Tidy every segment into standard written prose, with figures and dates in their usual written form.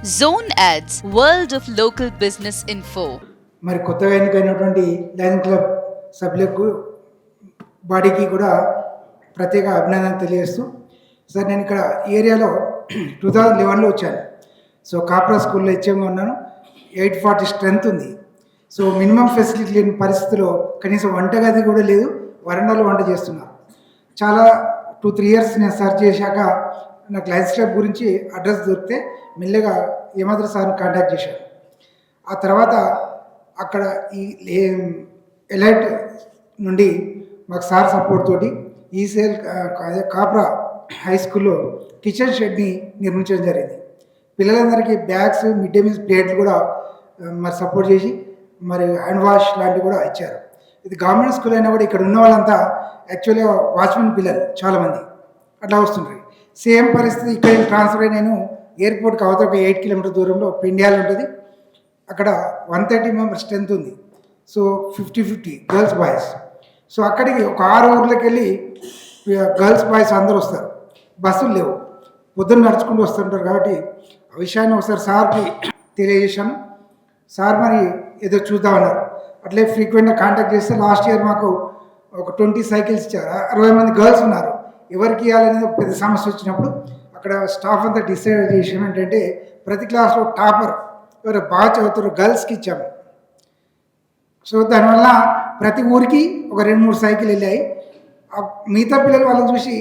Zone Ads, World of Local Business Info. మరి కొత్తగా ఎన్నికైనటువంటి లయన్స్ క్లబ్ సభ్యులకు బాడీకి కూడా ప్రత్యేక అభినందన తెలియజేస్తూ, సార్ నేను ఇక్కడ ఏరియాలో 2011లో వచ్చాను. సో కాప్రా స్కూల్లో హెచ్ఎంగా ఉన్నాను. 840 స్ట్రెంత్ ఉంది. సో మినిమం ఫెసిలిటీ లేని పరిస్థితిలో కనీసం వంటగది కూడా లేదు, వరండాలో వంట చేస్తున్నారు. చాలా 2-3 ఇయర్స్ నేను సర్చ్ చేశాక నాకు లయన్స్ క్లబ్ గురించి అడ్రస్ దొరికితే మెల్లగా ఏమాత్రం సార్ని కాంటాక్ట్ చేశాను. ఆ తర్వాత అక్కడ ఈ ఎలైట్ నుండి మాకు సార్ సపోర్ట్ తోటి ఈసీఎల్ కాప్రా హై స్కూల్లో కిచెన్ షెడ్ని నిర్మించడం జరిగింది. పిల్లలందరికీ బ్యాగ్స్, మిడ్ డే మీల్స్ ప్లేట్లు కూడా మరి సపోర్ట్ చేసి మరి హ్యాండ్ వాష్ లాంటివి కూడా ఇచ్చారు. ఇది గవర్నమెంట్ స్కూల్ అయినా కూడా ఇక్కడ ఉన్న వాళ్ళంతా యాక్చువల్గా వాచ్మెన్ పిల్లలు చాలామంది అట్లా వస్తుంటారు. సేమ్ పరిస్థితి ఇక్కడ ట్రాన్స్ఫర్ అయ్యి నేను ఎయిర్పోర్ట్కి అవతల ఒక 8 కిలోమీటర్ దూరంలో పెండ్యాల్ ఉంటుంది. అక్కడ 130 మెంబర్స్ స్ట్రెంత్ ఉంది. So 50-50 girls boys. సో అక్కడికి ఒక 6 ఊర్లకి వెళ్ళి గర్ల్స్ బాయ్స్ అందరూ వస్తారు. బస్సులు లేవు, పొద్దున్న నడుచుకుంటూ వస్తుంటారు. కాబట్టి ఆ విషయాన్ని ఒకసారి సార్కి తెలియజేశాను. సార్ మరి ఏదో చూద్దామన్నారు. అట్లే ఫ్రీక్వెంట్గా కాంటాక్ట్ చేస్తే లాస్ట్ ఇయర్ మాకు ఒక 20 సైకిల్స్ ఇచ్చారు. 60 మంది గర్ల్స్ ఉన్నారు. ఎవరికి ఇవ్వాలనేది ఒక పెద్ద సమస్య వచ్చినప్పుడు అక్కడ స్టాఫ్ అంతా డిసైడ్ చేసాం ఏంటంటే ప్రతి క్లాస్లో టాపర్ ఎవరు బాగా చదువుతారో గర్ల్స్కి ఇచ్చాము. సో దానివల్ల ప్రతి ఊరికి ఒక 2-3 సైకిల్ వెళ్ళాయి. మిగతా పిల్లలు వాళ్ళని చూసి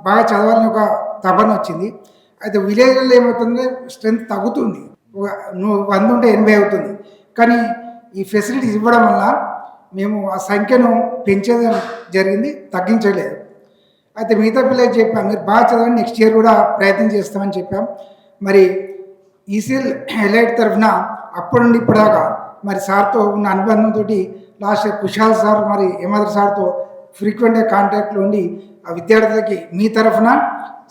బాగా చదవాలని ఒక తపన వచ్చింది. అయితే విలేజ్లో ఏమవుతుంది, స్ట్రెంత్ తగ్గుతుంది. 100 ఉంటే 80 అవుతుంది. కానీ ఈ ఫెసిలిటీస్ ఇవ్వడం వల్ల మేము ఆ సంఖ్యను పెంచేది జరిగింది, తగ్గించలేదు. అయితే మిగతా పిల్లలకి చెప్పాం, మీరు బాగా చదవండి, నెక్స్ట్ ఇయర్ కూడా ప్రయత్నం చేస్తామని చెప్పాం. మరి ఈసీఎల్ ఎలైట్ తరఫున అప్పటి నుండి ఇప్పటిదాకా మరి సార్తో ఉన్న అనుబంధంతో లాస్ట్ ఇయర్ కుషాల్ సార్ మరి ఏమాద్రి సార్తో ఫ్రీక్వెంట్గా కాంటాక్ట్లో ఉండి ఆ విద్యార్థులకి మీ తరఫున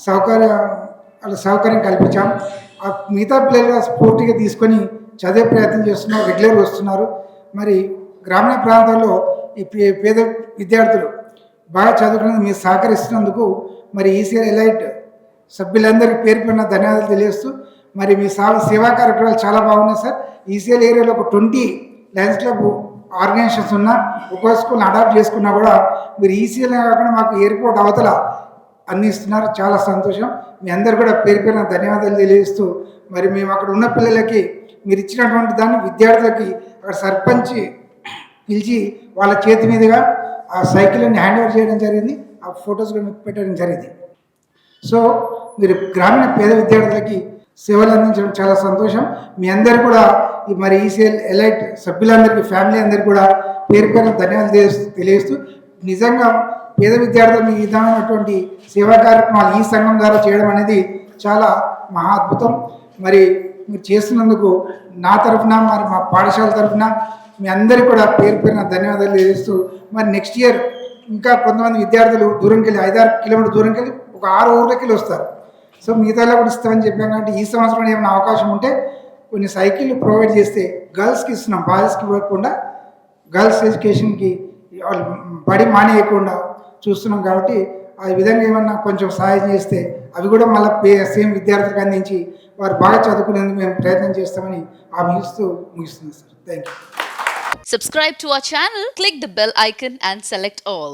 సౌకర్యం కల్పించాం. ఆ మిగతా పిల్లలుగా స్ఫూర్తిగా తీసుకొని చదివే ప్రయత్నం చేస్తున్నారు, రెగ్యులర్గా వస్తున్నారు. మరి గ్రామీణ ప్రాంతాల్లో ఈ పేద విద్యార్థులు బాగా చదువుకునేందుకు మీరు సహకరిస్తున్నందుకు మరి ఈసీఎల్ ఎలైట్ సభ్యులందరికీ పేరు పైన ధన్యవాదాలు తెలియజేస్తూ, మరి మీ సేవా కార్యక్రమాలు చాలా బాగున్నాయి సార్. ఈసీఎల్ ఏరియాలో ఒక 20 లయన్స్ క్లబ్ ఆర్గనైజేషన్స్ ఉన్నా, ఒక్కో స్కూల్ అడాప్ట్ చేసుకున్నా కూడా మీరు ఈసీఎల్ కాకుండా మాకు ఎయిర్పోర్ట్ అవతల అందిస్తున్నారు. చాలా సంతోషం. మీ అందరు కూడా పేరు పైన ధన్యవాదాలు తెలియజేస్తూ, మరి మేము అక్కడ ఉన్న పిల్లలకి మీరు ఇచ్చినటువంటి దాన్ని విద్యార్థులకి అక్కడ సర్పంచ్ పిలిచి వాళ్ళ చేతి మీదుగా ఆ సైకిల్ని హ్యాండ్ ఓవర్ చేయడం జరిగింది. ఆ ఫొటోస్ కూడా పెట్టడం జరిగింది. సో మీరు గ్రామీణ పేద విద్యార్థులకి సేవలు అందించడం చాలా సంతోషం. మీ అందరు కూడా మరి ఈసీఎల్ ఎలైట్ సభ్యులందరికీ, ఫ్యామిలీ అందరికీ కూడా పేరు పైన ధన్యవాదాలు తెలియజేస్తూ, నిజంగా పేద విద్యార్థులు ఈ విధమైనటువంటి సేవా కార్యక్రమాలు ఈ సంఘం ద్వారా చేయడం అనేది చాలా మహా అద్భుతం. మరి మీరు చేస్తున్నందుకు నా తరఫున మరి మా పాఠశాల తరఫున మీ అందరికీ కూడా పేరు పేరున ధన్యవాదాలు తెలియజేస్తూ, మరి నెక్స్ట్ ఇయర్ ఇంకా కొంతమంది విద్యార్థులు దూరంకి వెళ్ళి 5-6 కిలోమీటర్ దూరంకి వెళ్ళి ఒక 6 ఊర్లకి వెళ్ళి వస్తారు. సో మిగతాలో కూడా ఇస్తామని చెప్పాం. కాబట్టి ఈ సంవత్సరం ఏమైనా అవకాశం ఉంటే కొన్ని సైకిళ్ళు ప్రొవైడ్ చేస్తే గర్ల్స్కి ఇస్తున్నాం, బాయ్స్కి ఇవ్వకుండా గర్ల్స్ ఎడ్యుకేషన్కి వాళ్ళు బడి మానేయకుండా చూస్తున్నాం. కాబట్టి ఆ విధంగా ఏమన్నా కొంచెం సహాయం చేస్తే అవి కూడా మళ్ళీ సేమ్ విద్యార్థులకు అందించి వారు బాగా చదువుకునేందుకు మేము ప్రయత్నం చేస్తామని హామీ ఇస్తూ ముగిస్తున్నాం sir. Thank you. Subscribe to our channel, click the bell icon and select all.